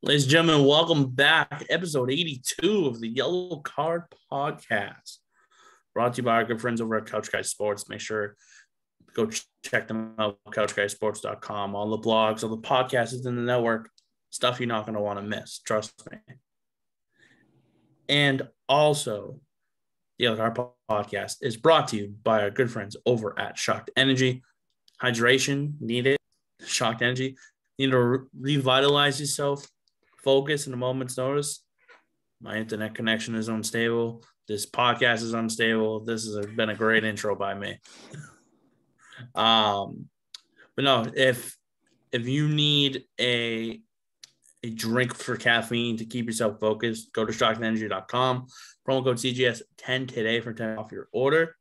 Ladies and gentlemen, welcome back. Episode 82 of the Yellow Card Podcast. Brought to you by our good friends over at Couch Guys Sports. Make sure to go check them out, couchguysports.com. All the blogs, all the podcasts in the network, stuff you're not going to want to miss. Trust me. And also, the Yellow Card Podcast is brought to you by our good friends over at Shocked Energy. Hydration, need it. Shocked Energy. You need to revitalize yourself. Focus in a moment's notice. My internet connection is unstable. This podcast is unstable. This has been a great intro by me. But no, if you need a drink for caffeine to keep yourself focused, go to shockedenergy.com. Promo code CGS10 today for 10 off your order.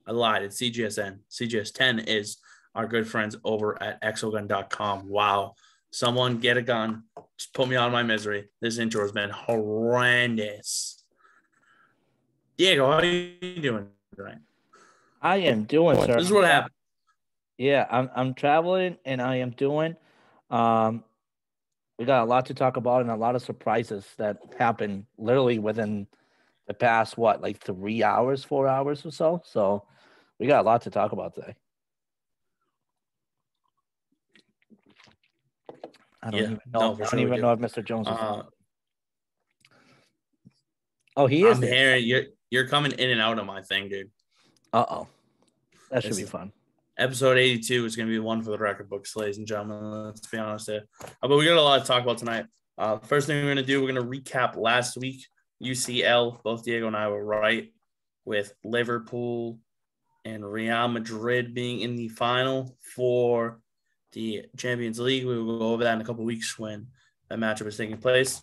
I lied. It's CGSN. CGS10 is our good friends over at exogun.com. Wow. Someone get a gun. Just put me out of my misery. This intro has been horrendous. Diego, how are you doing tonight? I am doing, sir. This is what happened. Yeah, I'm traveling and I am doing. We got a lot to talk about and a lot of surprises that happened literally within the past, 3 hours, 4 hours or so. So we got a lot to talk about today. I don't even know. I don't even know if Mr. Jones is. He is. I'm hearing you're coming in and out of my thing, dude. That should be fun. Episode 82 is going to be one for the record books, ladies and gentlemen. Let's be honest here. But we got a lot to talk about tonight. First thing we're going to do, we're going to recap last week. UCL, both Diego and I were right, with Liverpool and Real Madrid being in the final for the Champions League. We will go over that in a couple of weeks when that matchup is taking place.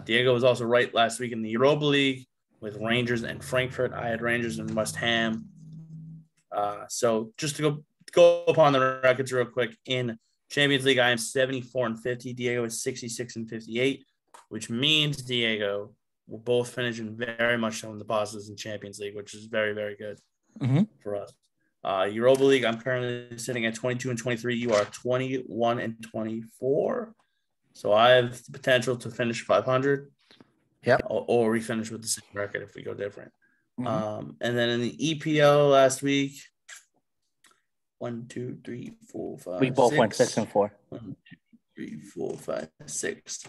Diego was also right last week in the Europa League with Rangers and Frankfurt. I had Rangers and West Ham. So just to go upon the records real quick, in Champions League, I am 74-50. Diego is 66-58, which means, Diego, we're both finishing very much on the positives in Champions League, which is very, very good for us. Europa League, I'm currently sitting at 22-23. You are 21-24. So I have the potential to finish 500. Yeah. Or we finish with the same record if we go different. And then in the EPL last week, 1, 2, 3, 4, 5. We both went 6 and 4. 1, 2, 3, 4, 5, 6.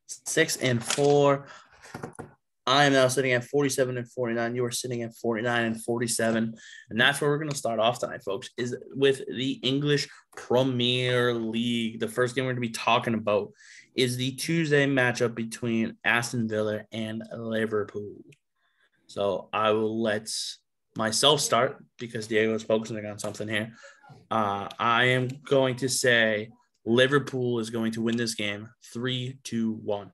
6 and 4. I am now sitting at 47-49. You are sitting at 49-47. And that's where we're going to start off tonight, folks, is with the English Premier League. The first game we're going to be talking about is the Tuesday matchup between Aston Villa and Liverpool. So I will let myself start because Diego is focusing on something here. I am going to say Liverpool is going to win this game 3-1.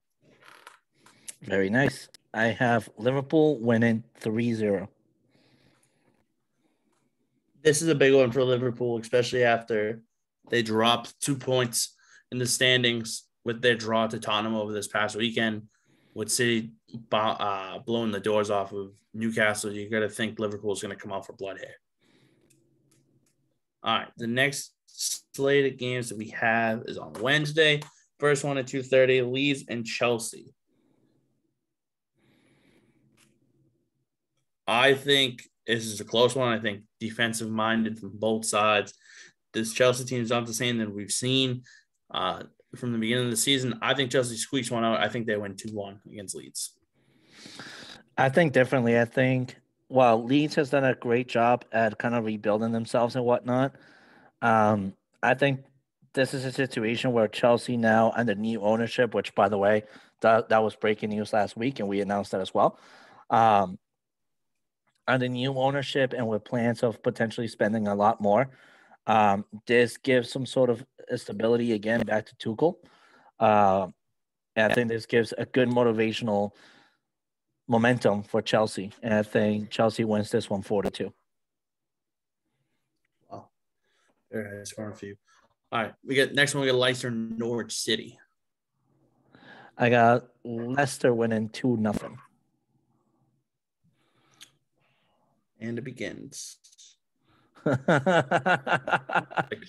Very nice. I have Liverpool winning 3-0. This is a big one for Liverpool, especially after they dropped 2 points in the standings with their draw to Tottenham over this past weekend. With City blowing the doors off of Newcastle, you got to think Liverpool's going to come out for blood here. All right, the next slate of games that we have is on Wednesday. First one at 2:30, Leeds and Chelsea. I think this is a close one. I think defensive-minded from both sides. This Chelsea team is not the same that we've seen from the beginning of the season. I think Chelsea squeaks one out. I think they win 2-1 against Leeds. I think differently. I think, Leeds has done a great job at kind of rebuilding themselves and whatnot. I think this is a situation where Chelsea now, under new ownership, which, by the way, that was breaking news last week, and we announced that as well. Under new ownership and with plans of potentially spending a lot more, this gives some sort of stability again back to Tuchel. And I think this gives a good motivational momentum for Chelsea. And I think Chelsea wins this one 4-2. Wow. Very nice scoring for you. All right. We got Leicester and Norwich City. I got Leicester winning 2-0. And it begins. Like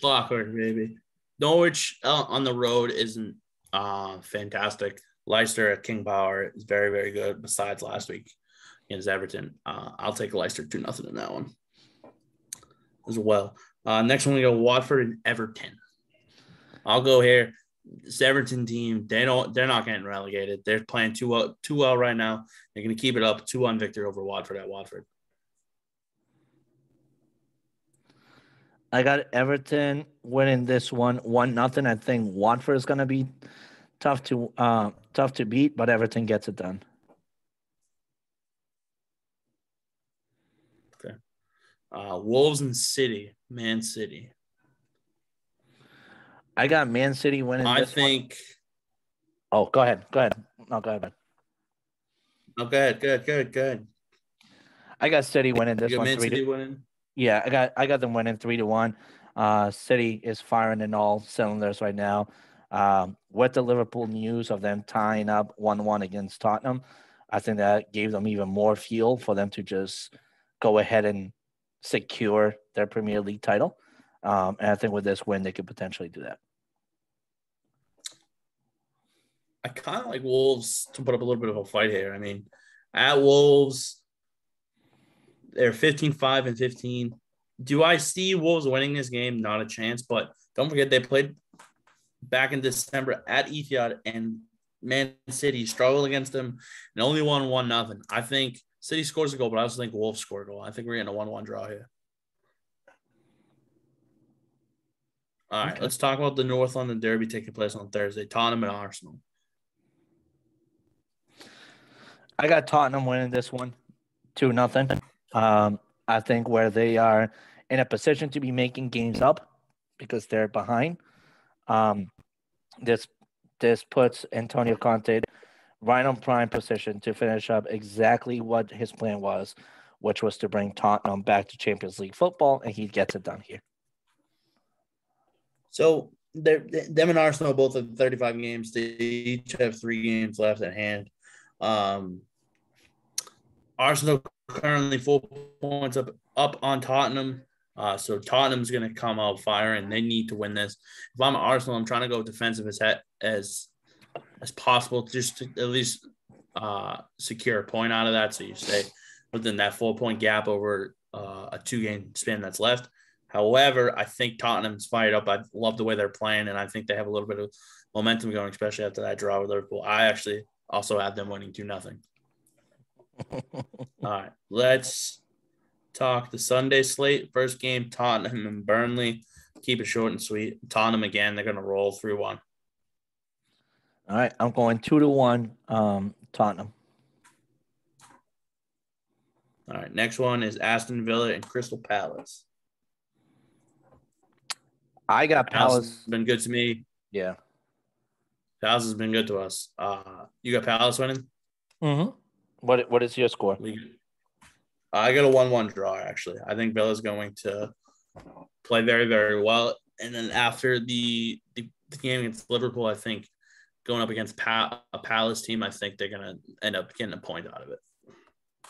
clockwork, baby. Norwich on the road isn't Fantastic. Leicester at King Power is very, very good. Besides last week against Everton, I'll take Leicester 2-0 in that one as well. Next one we go Watford and Everton. I'll go here. This Everton team, they're not getting relegated. They're playing too well right now. They're going to keep it up. 2-1 victory over Watford at Watford. I got Everton winning this one 1-0. I think Watford is going to be tough to beat, but Everton gets it done. Okay. Wolves and Man City. I got Man City winning I this think. One. Oh, go ahead. No, go ahead. Oh, good. I got City winning this you got one. Man City winning? Yeah, I got them winning 3-1. City is firing in all cylinders right now. With the Liverpool news of them tying up 1-1 against Tottenham, I think that gave them even more fuel for them to just go ahead and secure their Premier League title. And I think with this win, they could potentially do that. I kind of like Wolves to put up a little bit of a fight here. I mean, at Wolves, they're 15-5-15. Do I see Wolves winning this game? Not a chance. But don't forget, they played back in December at Etihad, and Man City struggled against them and only won 1-0. I think City scores a goal, but I also think Wolves score a goal. I think we're getting a 1-1 draw here. All right, Let's talk about the North London Derby taking place on Thursday. Tottenham and Arsenal. I got Tottenham winning this one 2-0. I think where they are in a position to be making games up because they're behind. This puts Antonio Conte right on prime position to finish up exactly what his plan was, which was to bring Tottenham back to Champions League football, and he gets it done here. So them and Arsenal both have 35 games. They each have 3 games left at hand. Arsenal currently 4 points up on Tottenham. So Tottenham's going to come out firing. They need to win this. If I'm Arsenal, I'm trying to go defensive as possible, just to at least secure a point out of that. So you stay within that 4-point gap over a 2-game span that's left. However, I think Tottenham's fired up. I love the way they're playing, and I think they have a little bit of momentum going, especially after that draw with Liverpool. I actually also have them winning 2-0. All right, let's talk the Sunday slate. First game, Tottenham and Burnley. Keep it short and sweet. Tottenham again, they're going to roll 3-1. All right, I'm going 2-1 Tottenham. All right, next one is Aston Villa and Crystal Palace. I got Palace. Has been good to me. Yeah. Palace has been good to us. You got Palace winning? Mm-hmm. What is your score? I got a 1-1 draw, actually. I think Villa's going to play very, very well. And then after the game against Liverpool, I think going up against a Palace team, I think they're going to end up getting a point out of it.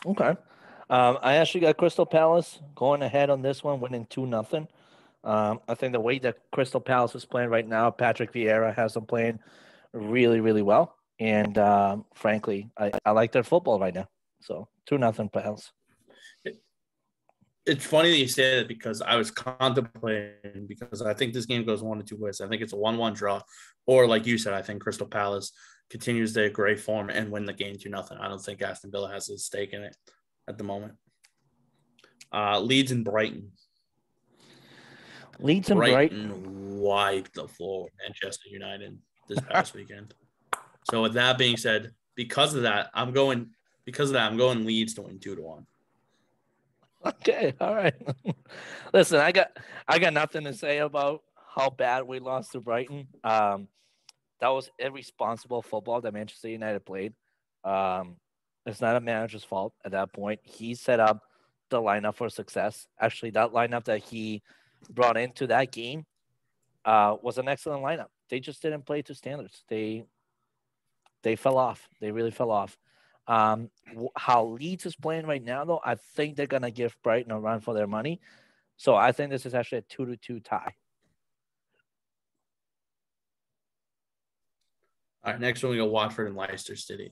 Okay. I actually got Crystal Palace going ahead on this one, winning 2-0. I think the way that Crystal Palace is playing right now, Patrick Vieira has them playing really, really well. And frankly, I like their football right now. So 2-0 Palace. It's funny that you say that because I was contemplating, because I think this game goes 1 of 2 ways. I think it's a 1-1 draw, or like you said, I think Crystal Palace continues their great form and win the game 2-0. I don't think Aston Villa has a stake in it at the moment. Leeds and Brighton. Brighton wiped the floor with Manchester United this past weekend. So with that being said, because of that, I'm going Leeds to win 2-1. Okay, all right. Listen, I got nothing to say about how bad we lost to Brighton. That was irresponsible football that Manchester United played. It's not a manager's fault at that point. He set up the lineup for success. Actually, that lineup that he brought into that game was an excellent lineup. They just didn't play to standards. They fell off. They really fell off. How Leeds is playing right now, though, I think they're going to give Brighton a run for their money. So I think this is actually a 2-2 tie. All right, next one we go Watford and Leicester City.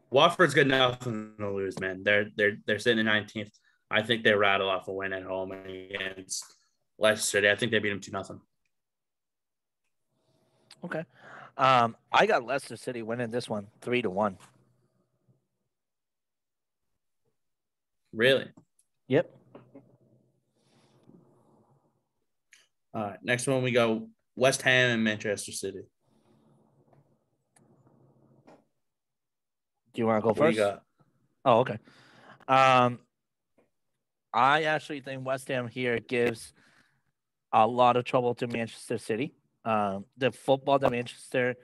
Watford's got nothing to lose, man. They're sitting in 19th. I think they rattle off a win at home against Leicester City. I think they beat them 2-0. Okay. I got Leicester City winning this one 3-1. Really? Yep. All right. Next one we go West Ham and Manchester City. Do you want to go What first? do you got? Oh, okay. I actually think West Ham here gives a lot of trouble to Manchester City. The football that Manchester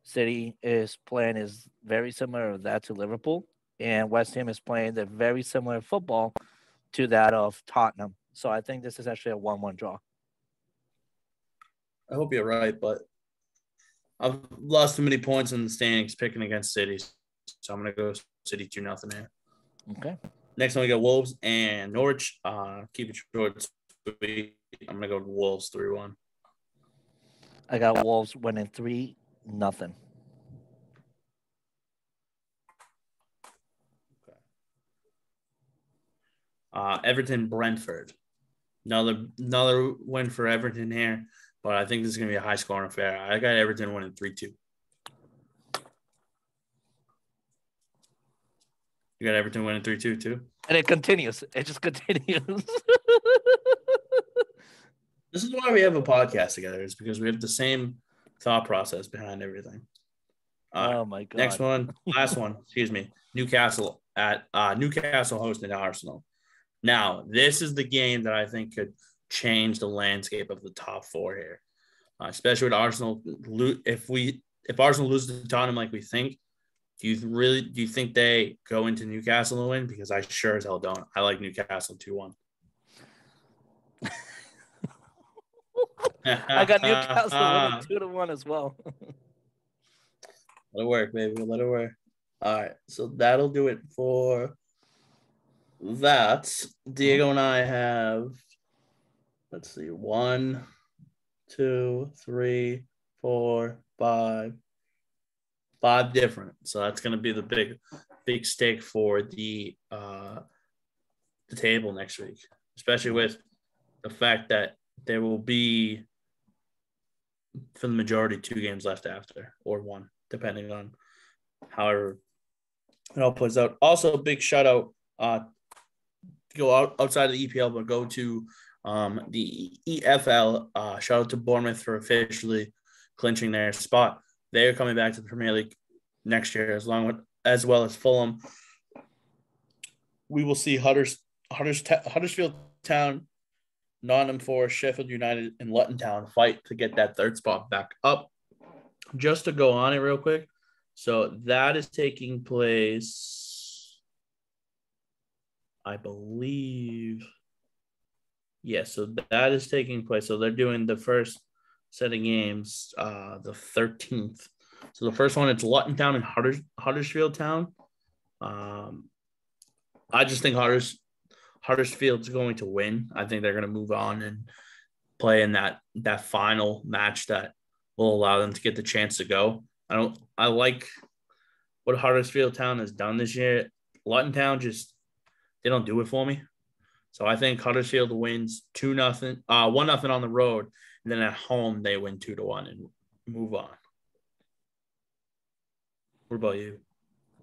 City is playing is very similar to that to Liverpool, and West Ham is playing the very similar football to that of Tottenham. So I think this is actually a 1-1 draw. I hope you're right, but I've lost too many points in the standings picking against City, so I'm going to go City 2-0 here. Okay. Next one we got Wolves and Norwich. Keep it short. Sweet. I'm going to go Wolves 3-1. I got Wolves winning 3-0. Everton Brentford. Another win for Everton here, but I think this is going to be a high scoring affair. I got Everton winning 3-2. You got Everton winning 3-2 too? And it continues. It just continues. This is why we have a podcast together. It's because we have the same thought process behind everything. Oh my god. Next one, last one. Excuse me. Newcastle hosting Arsenal. Now, this is the game that I think could change the landscape of the top four here, especially with Arsenal. If Arsenal loses to Tottenham like we think, do you think they go into Newcastle and win? Because I sure as hell don't. I like Newcastle 2-1. I got Newcastle winning 2-1 as well. Let it work, baby. Let it work. All right. So that'll do it for that. Diego and I have, let's see, 1, 2, 3, 4, 5 different. So that's going to be the big stake for the table next week, especially with the fact that there will be, for the majority, 2 games left after, or 1, depending on however it all plays out. Also, big shout out go outside of the EPL, but go to the EFL. Shout out to Bournemouth for officially clinching their spot. They are coming back to the Premier League next year, as well as Fulham. We will see Huddersfield Town, Nottingham Forest, Sheffield United, and Luton Town fight to get that third spot back up. Just to go on it real quick. So that is taking place, I believe. Yeah, so that is taking place. So they're doing the first set of games the 13th. So the first one, it's Luton Town and Huddersfield Town. I just think Huddersfield's going to win. I think they're going to move on and play in that final match that will allow them to get the chance to go. I like what Huddersfield Town has done this year. Luton Town they don't do it for me. So I think Huddersfield wins 2-0, 1-0 on the road, and then at home they win 2-1 and move on. What about you?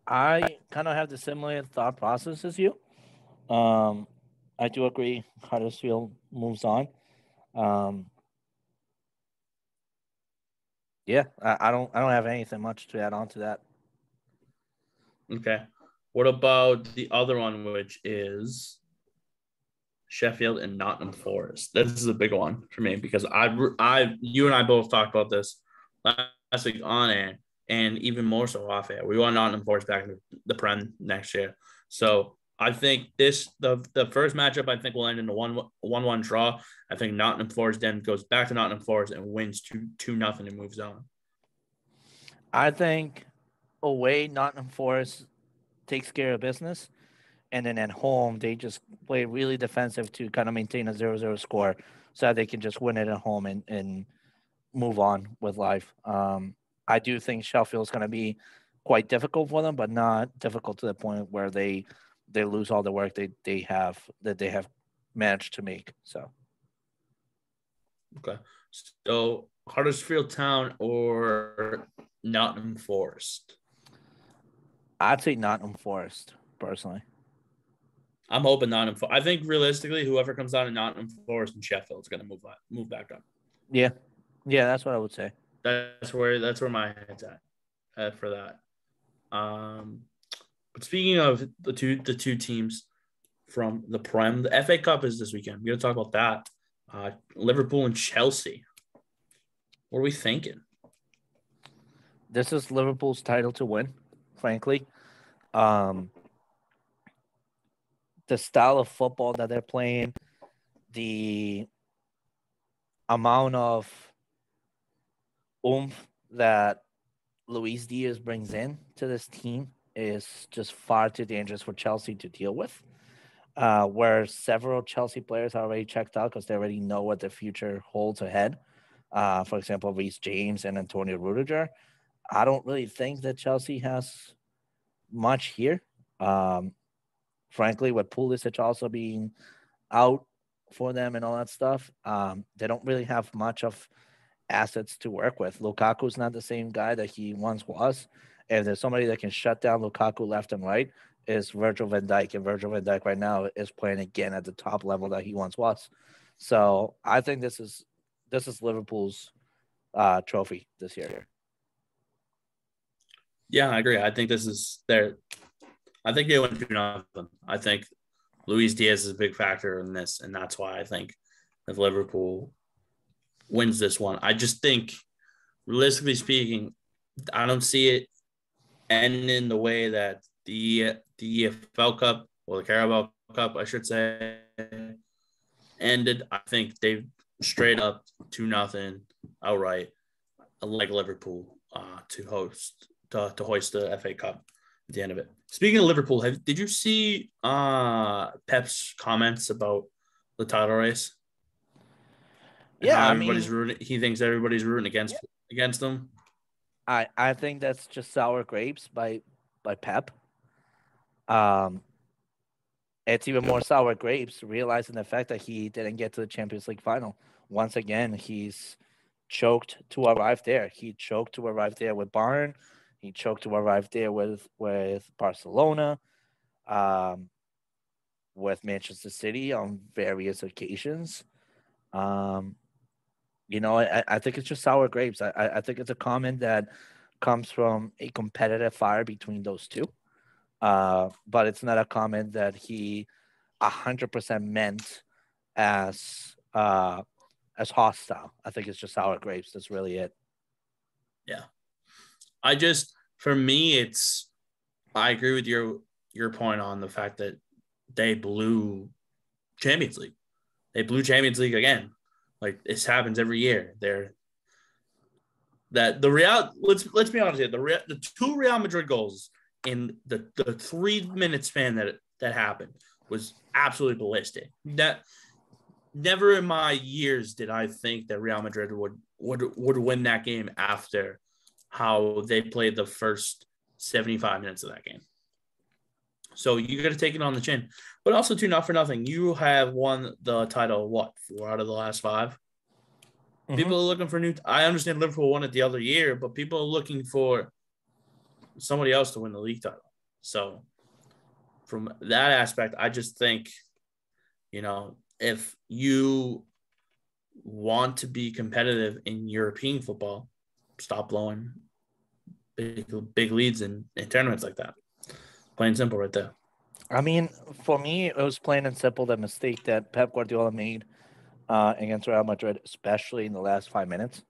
I kind of have the similar thought process as you. I do agree Huddersfield moves on. Yeah, I don't have anything much to add on to that. Okay. What about the other one, which is Sheffield and Nottingham Forest? This is a big one for me because you and I both talked about this last week on air, and even more so off air. We want Nottingham Forest back in the Prem next year. So I think the first matchup I think will end in a 1-1 draw. I think Nottingham Forest then goes back to Nottingham Forest and wins 2-0 and moves on. I think away Nottingham Forest takes care of business, and then at home they just play really defensive to kind of maintain a 0-0 score so that they can just win it at home and move on with life. I I do think Sheffield is going to be quite difficult for them, but not difficult to the point where they lose all the work they have managed to make. So, Okay. So Huddersfield Town or Nottingham Forest? I'd say Nottingham Forest personally. I'm hoping Nottingham Forest. I think realistically, whoever comes out of Nottingham Forest and Sheffield is going to move back up. Yeah, that's what I would say. That's where my head's at for that. But speaking of the two teams from the Prem, the FA Cup is this weekend. We're going to talk about that. Liverpool and Chelsea. What are we thinking? This is Liverpool's title to win, frankly. The style of football that they're playing, the amount of oomph that Luis Diaz brings in to this team is just far too dangerous for Chelsea to deal with. Where several Chelsea players are already checked out because they already know what the future holds ahead. For example, Reece James and Antonio Rudiger. I don't really think that Chelsea has much here. Frankly, with Pulisic also being out for them and all that stuff, they don't really have much of assets to work with. Lukaku's not the same guy that he once was. If there's somebody that can shut down Lukaku left and right, is Virgil van Dijk, and Virgil van Dijk right now is playing again at the top level that he once was. So I think this is Liverpool's trophy this year. Yeah, I agree. I think this is their. I think they went 2-0. I think Luis Diaz is a big factor in this, and that's why I think if Liverpool wins this one, I just think, realistically speaking, I don't see it ending the way that the EFL Cup or the Carabao Cup, I should say, ended. I think they straight up 2-0 outright, like Liverpool, to hoist the FA Cup at the end of it. Speaking of Liverpool, did you see Pep's comments about the title race? Yeah, everybody's rooting. He thinks everybody's rooting against them. I think that's just sour grapes by Pep. It's even more sour grapes realizing the fact that he didn't get to the Champions League final. Once again, he's choked to arrive there. He choked to arrive there with Bayern. He choked to arrive there with Barcelona, with Manchester City on various occasions. I think it's just sour grapes. I think it's a comment that comes from a competitive fire between those two. But it's not a comment that he 100% meant as hostile. I think it's just sour grapes. That's really it. Yeah. For me, I agree with your point on the fact that they blew Champions League. They blew Champions League again. Like, this happens every year. Let's be honest here. The two Real Madrid goals in the 3-minute span that happened was absolutely ballistic. That never in my years did I think that Real Madrid would win that game after how they played the first 75 minutes of that game. So you got to take it on the chin. But also, too, not for nothing, you have won the title, 4 out of the last 5? Mm-hmm. People are looking for new. I understand Liverpool won it the other year, but people are looking for somebody else to win the league title. So from that aspect, I just think, if you want to be competitive in European football, stop blowing big leads in tournaments like that. Plain and simple right there. I mean, for me, it was plain and simple the mistake that Pep Guardiola made against Real Madrid, especially in the last 5 minutes.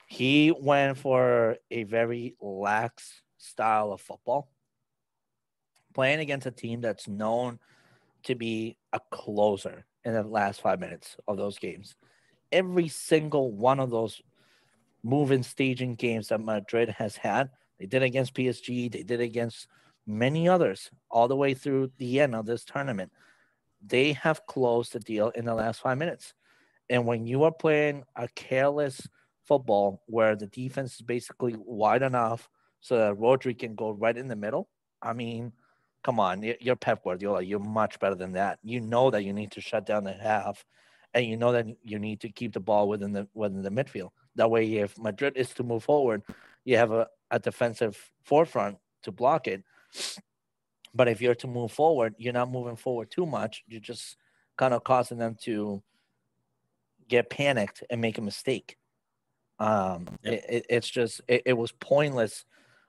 He went for a very lax style of football, playing against a team that's known to be a closer in the last 5 minutes of those games. Every single one of those moving, staging games that Madrid has had, they did against PSG, they did against many others all the way through the end of this tournament. They have closed the deal in the last 5 minutes. And when you are playing a careless football where the defense is basically wide enough so that Rodri can go right in the middle. I mean, come on, you're Pep Guardiola. You're much better than that. You know that you need to shut down the half, and you know that you need to keep the ball within the midfield. That way, if Madrid is to move forward, you have a defensive forefront to block it. But if you're to move forward, you're not moving forward too much. You're just kind of causing them to get panicked and make a mistake. It's just it was pointless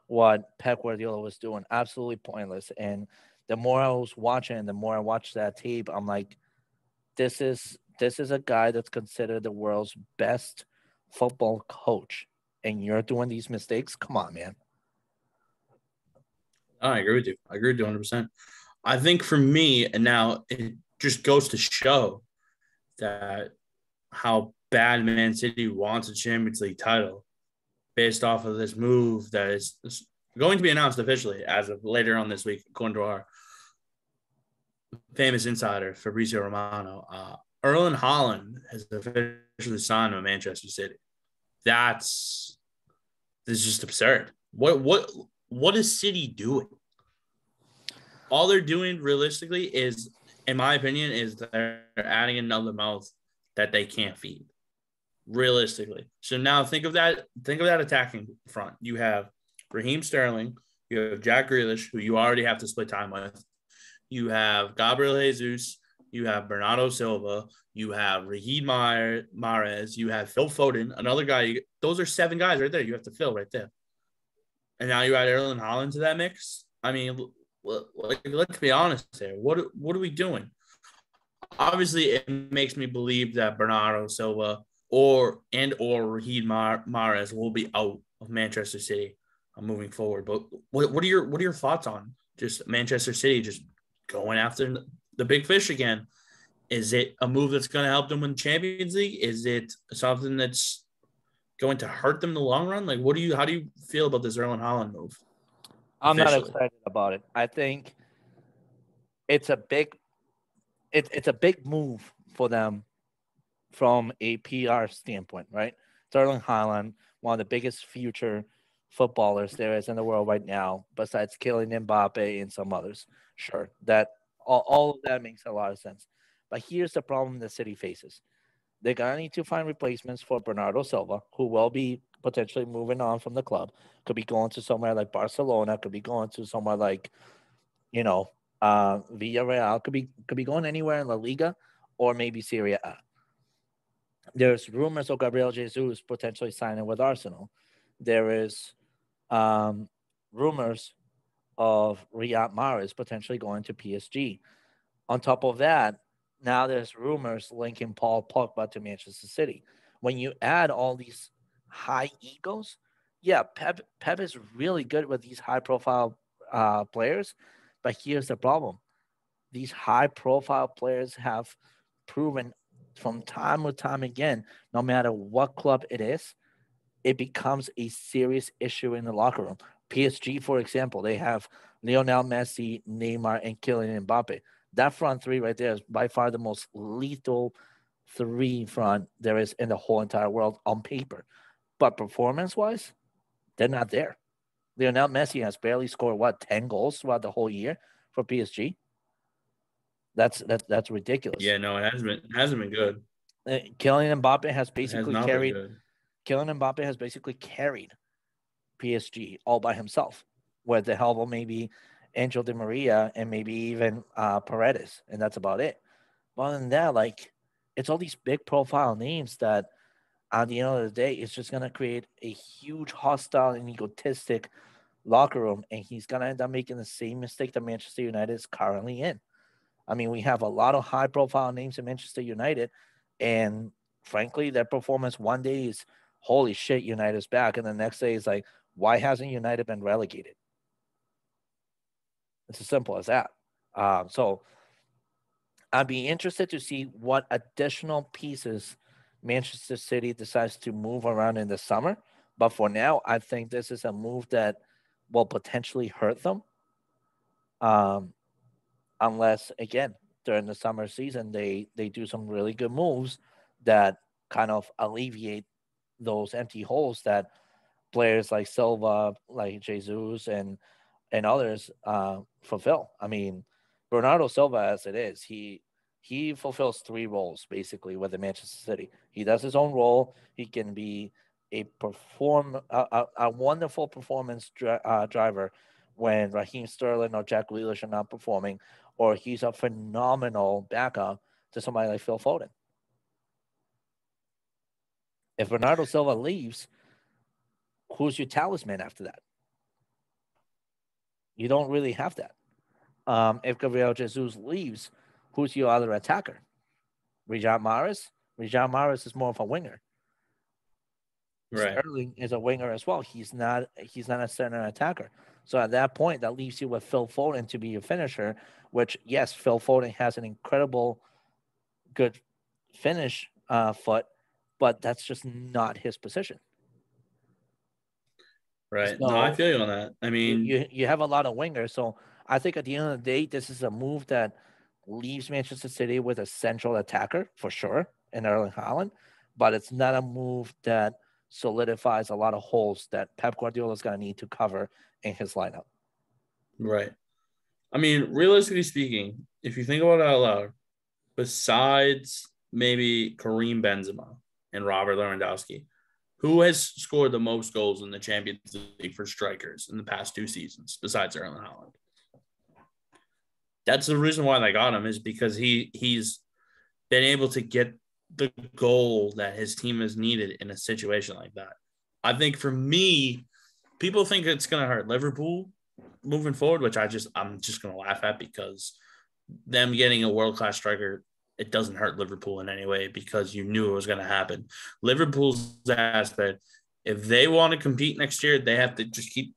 what Pep Guardiola was doing. Absolutely pointless. And the more I was watching, the more I watched that tape, I'm like, this is a guy that's considered the world's best football coach, and you're doing these mistakes. Come on, man. I agree with you. I agree with you 100%. I think for me, and now it just goes to show that how bad Man City wants a Champions League title based off of this move that is going to be announced officially as of later on this week, according to our famous insider, Fabrizio Romano. Erling Haaland has officially signed with Manchester City. This is just absurd. What is City doing? All they're doing realistically is, in my opinion, is they're adding another mouth that they can't feed. Realistically. So now think of that attacking front. You have Raheem Sterling, you have Jack Grealish, who you already have to split time with. You have Gabriel Jesus, you have Bernardo Silva, you have Riyad Mahrez, you have Phil Foden, another guy. Those are 7 guys right there. You have to fill right there. And now you add Erling Haaland to that mix. I mean, let's be honest here. What are we doing? Obviously, it makes me believe that Bernardo Silva or Riyad Mahrez will be out of Manchester City moving forward. But what are your thoughts on just Manchester City just going after the big fish again? Is it a move that's going to help them win the Champions League? Is it something that's going to hurt them in the long run? Like, how do you feel about this Erling Haaland move? I'm not excited about it. I think it's a big move for them from a PR standpoint, right? Erling Haaland, one of the biggest future footballers there is in the world right now, besides Kylian Mbappe and some others. Sure, that all of that makes a lot of sense. But here's the problem the City faces. They're going to need to find replacements for Bernardo Silva, who will be potentially moving on from the club. Could be going to somewhere like Barcelona, could be going to somewhere like, Villarreal, could be going anywhere in La Liga or maybe Serie A. There's rumors of Gabriel Jesus potentially signing with Arsenal. There is rumors of Riyad Mahrez potentially going to PSG. On top of that, now there's rumors linking Paul Pogba to Manchester City. When you add all these high egos, yeah, Pep is really good with these high-profile players, but here's the problem. These high-profile players have proven from time to time again, no matter what club it is, it becomes a serious issue in the locker room. PSG, for example, they have Lionel Messi, Neymar, and Kylian Mbappe. That front three right there is by far the most lethal 3 front there is in the whole entire world on paper. But performance-wise, they're not there. Lionel Messi has barely scored, 10 goals throughout the whole year for PSG? That's ridiculous. Yeah, no, it hasn't been good. Kylian Mbappe has basically carried. Kylian Mbappe has basically carried PSG all by himself, with the help of maybe Angel Di Maria and maybe even Paredes, and that's about it. But other than that, it's all these big profile names that, at the end of the day, it's just gonna create a huge hostile and egotistic locker room, and he's gonna end up making the same mistake that Manchester United is currently in. I mean, we have a lot of high-profile names in Manchester United, and frankly, their performance one day is, holy shit, United's back, and the next day is like, why hasn't United been relegated? It's as simple as that. So I'd be interested to see what additional pieces Manchester City decides to move around in the summer. But for now, I think this is a move that will potentially hurt them. Unless, again, during the summer season, they do some really good moves that kind of alleviate those empty holes that players like Silva, like Jesus, and others fulfill. I mean, Bernardo Silva, as it is, he fulfills three roles basically with the Manchester City. He does his own role. He can be a wonderful performance driver when Raheem Sterling or Jack Grealish are not performing, or he's a phenomenal backup to somebody like Phil Foden. If Bernardo Silva leaves, who's your talisman after that? You don't really have that. If Gabriel Jesus leaves, who's your other attacker? Riyad Mahrez? Riyad Mahrez is more of a winger. Right. Sterling is a winger as well. He's not a center attacker. So at that point, that leaves you with Phil Foden to be your finisher, which, yes, Phil Foden has an incredible good finish foot, but that's just not his position. Right. So No, I feel you on that. I mean, you have a lot of wingers. So I think at the end of the day, this is a move that leaves Manchester City with a central attacker for sure in Erling Haaland, but it's not a move that solidifies a lot of holes that Pep Guardiola is going to need to cover in his lineup. right. I mean, realistically speaking, if you think about it out loud, besides maybe Karim Benzema and Robert Lewandowski, who has scored the most goals in the Champions League for strikers in the past 2 seasons besides Erling Haaland? That's the reason why they got him, is because he's been able to get the goal that his team has needed in a situation like that. I think for me, people think it's going to hurt Liverpool moving forward, which I'm just going to laugh at, because them getting a world-class striker, it doesn't hurt Liverpool in any way, because you knew it was going to happen. Liverpool's aspect, if they want to compete next year, they have to just keep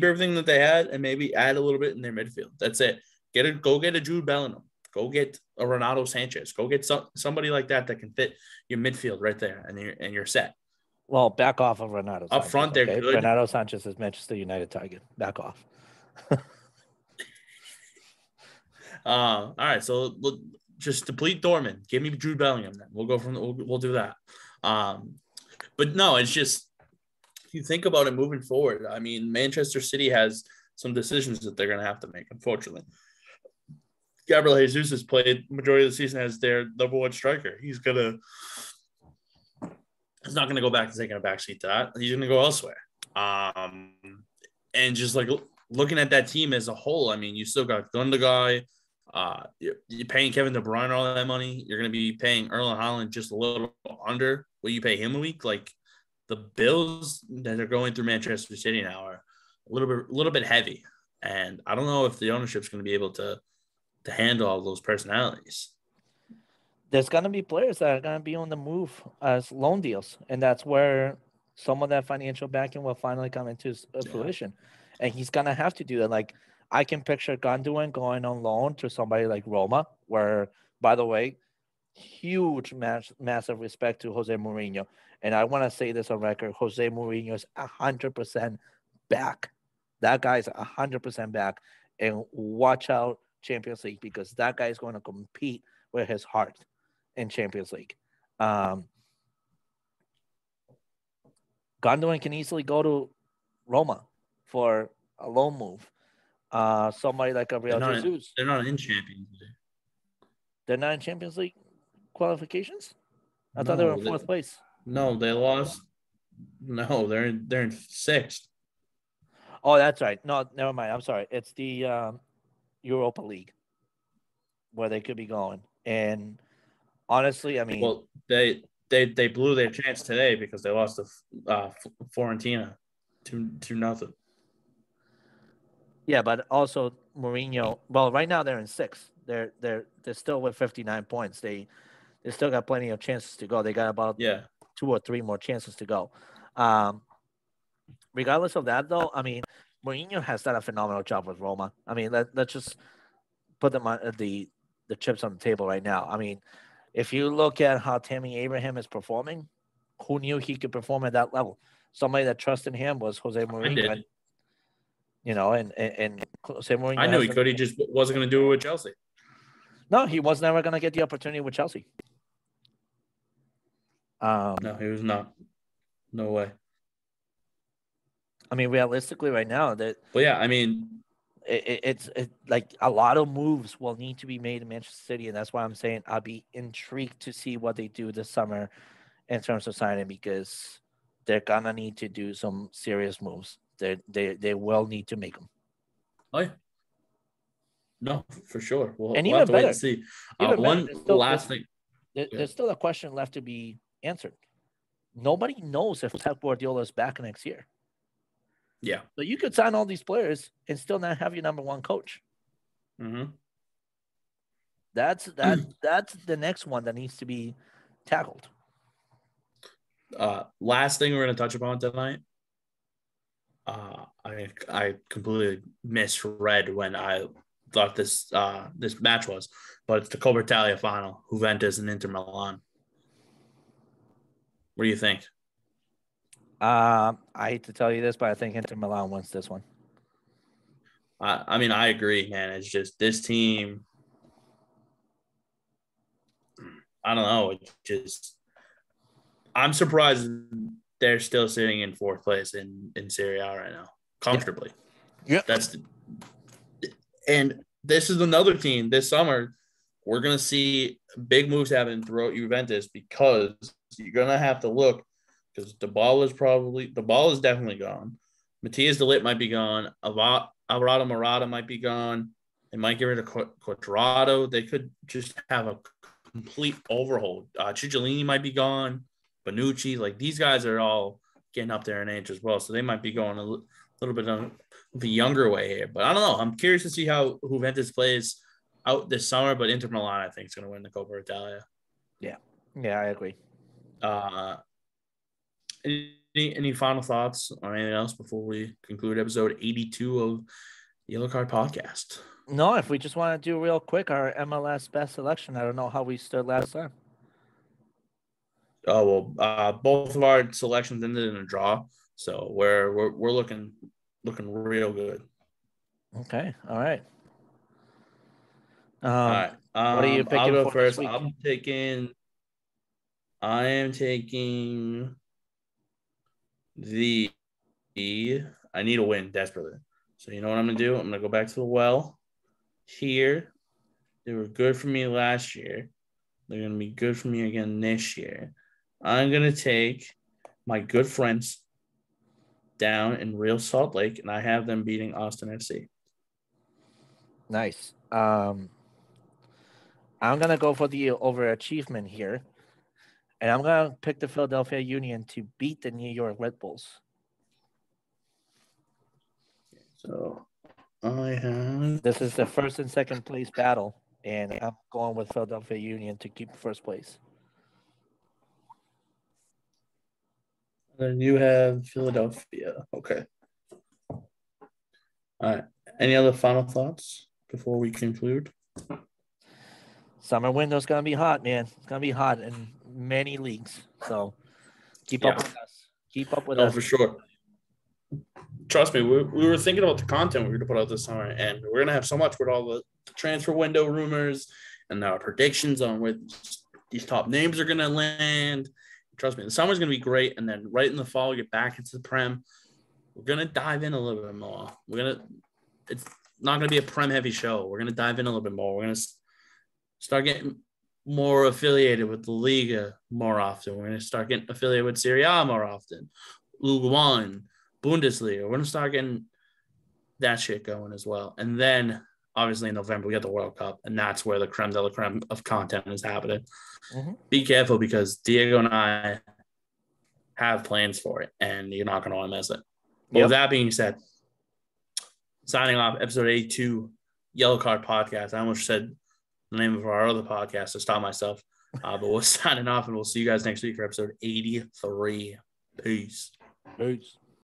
everything that they had and maybe add a little bit in their midfield. That's it. Go get a Jude Bellingham. Go get a Renato Sanchez. Go get somebody like that can fit your midfield right there, and you're set. Well, back off of Renato Sanchez. Up front, they're good. Renato Sanchez is Manchester United target. Back off. All right, so just deplete Dortmund. Give me Jude Bellingham. Then we'll do that. But no, it's just, if you think about it moving forward, I mean, Manchester City has some decisions that they're going to have to make, unfortunately. Gabriel Jesus has played majority of the season as their number one striker. He's not going to go back to taking a backseat to that. He's going to go elsewhere. And just like looking at that team as a whole, I mean, you still got Gundogan. You're paying Kevin De Bruyne all that money. You're going to be paying Erling Haaland just a little under what you pay him a week. Like, the bills that are going through Manchester City now are a little bit heavy. And I don't know if the ownership is going to be able to handle all those personalities. There's going to be players that are going to be on the move as loan deals, and that's where some of that financial backing will finally come into fruition. And he's going to have to do that. Like, I can picture Gundogan going on loan to somebody like Roma, where, by the way, huge, massive respect to Jose Mourinho. And I want to say this on record, Jose Mourinho is 100% back. That guy's 100% back. And watch out, Champions League, because that guy is going to compete with his heart in Champions League. Gundogan can easily go to Roma for a loan move. Somebody like Gabriel Jesus. They're not in Champions League. They're not in Champions League qualifications? I thought they were in fourth place. No, they lost. No, they're in sixth. Oh, that's right. No, never mind. I'm sorry. It's the Europa League where they could be going. And honestly, I mean, well, they blew their chance today because they lost to Fiorentina 2-0. Yeah, but also Mourinho. Well, right now they're in sixth. They're still with 59 points. They still got plenty of chances to go. They got about 2 or 3 more chances to go. Regardless of that, though, I mean, Mourinho has done a phenomenal job with Roma. I mean, let's just put them on the chips on the table right now. I mean, if you look at how Tammy Abraham is performing, who knew he could perform at that level? Somebody that trusted him was Jose Mourinho. I did. You know, and Jose Mourinho. I knew he could. He just wasn't going to do it with Chelsea. No, he was never going to get the opportunity with Chelsea. No, he was not. No way. I mean, realistically, right now, But yeah, I mean, it's like a lot of moves will need to be made in Manchester City, and that's why I'm saying I'll be intrigued to see what they do this summer in terms of signing, because they're gonna need to do some serious moves. They will need to make them. oh yeah, no, for sure. And We'll have even to wait and better, see. even better, One last thing. there's still a question left to be answered. Nobody knows if Pep Guardiola is back next year. Yeah. So you could sign all these players and still not have your number one coach. Mm-hmm. That's the next one that needs to be tackled. Last thing we're going to touch upon tonight. I completely misread when I thought this match was, but it's the Coppa Italia final, Juventus and Inter Milan. What do you think? I hate to tell you this, but I think Inter Milan wins this one. I mean, I agree, man. It's just this team. I don't know. It just I'm surprised they're still sitting in fourth place in Serie A right now, comfortably. Yeah. And this is another team this summer. We're gonna see big moves happen throughout Juventus because you're gonna have to look because the ball is definitely gone. Matthias de Ligt might be gone. Alvaro Morata might be gone. They might get rid of Quadrado. They could just have a complete overhaul. Cicciolini might be gone. Bonucci, like these guys are all getting up there in age as well, so they might be going a little bit on the younger way here. But I don't know. I'm curious to see how Juventus plays out this summer. But Inter Milan, I think, is going to win the Coppa Italia. Yeah, I agree. Any final thoughts or anything else before we conclude episode 82 of Yellow Card Podcast? No, if we just want to do real quick our MLS best selection, I don't know how we stood last time. Oh well, both of our selections ended in a draw, so we're looking real good. Okay, all right. All right. What are you picking I'll go for first. this week? I am taking the. I need a win desperately. So you know what I'm gonna do? I'm gonna go back to the well. Here, they were good for me last year. They're gonna be good for me again this year. I'm gonna take my good friends down in Real Salt Lake, and I have them beating Austin FC. Nice. I'm gonna go for the overachievement here, and I'm gonna pick the Philadelphia Union to beat the New York Red Bulls. So I have. This is the first and second place battle, and I'm going with Philadelphia Union to keep first place. Then you have Philadelphia. Okay. All right. Any other final thoughts before we conclude? Summer window's gonna be hot, man. It's gonna be hot in many leagues. So keep up with us. Keep up with us. Oh, for sure. Trust me, we were thinking about the content we were going to put out this summer, and we're going to have so much with all the transfer window rumors and our predictions on where these top names are going to land. Trust me, the summer's going to be great, and then right in the fall, we get back into the Prem. We're going to dive in a little bit more. It's not going to be a Prem heavy show. We're going to dive in a little bit more. We're going to start getting more affiliated with the Liga more often. We're going to start getting affiliated with Serie A more often. Ligue 1. Bundesliga. We're going to start getting that shit going as well. And then, obviously, in November, we get the World Cup, and that's where the creme de la creme of content is happening. Mm-hmm. Be careful because Diego and I have plans for it, and you're not going to want to miss it. But with that being said, signing off episode 82, Yellow Card Podcast. I almost said the name of our other podcast to stop myself. But we're signing off, and we'll see you guys next week for episode 83. Peace. Peace.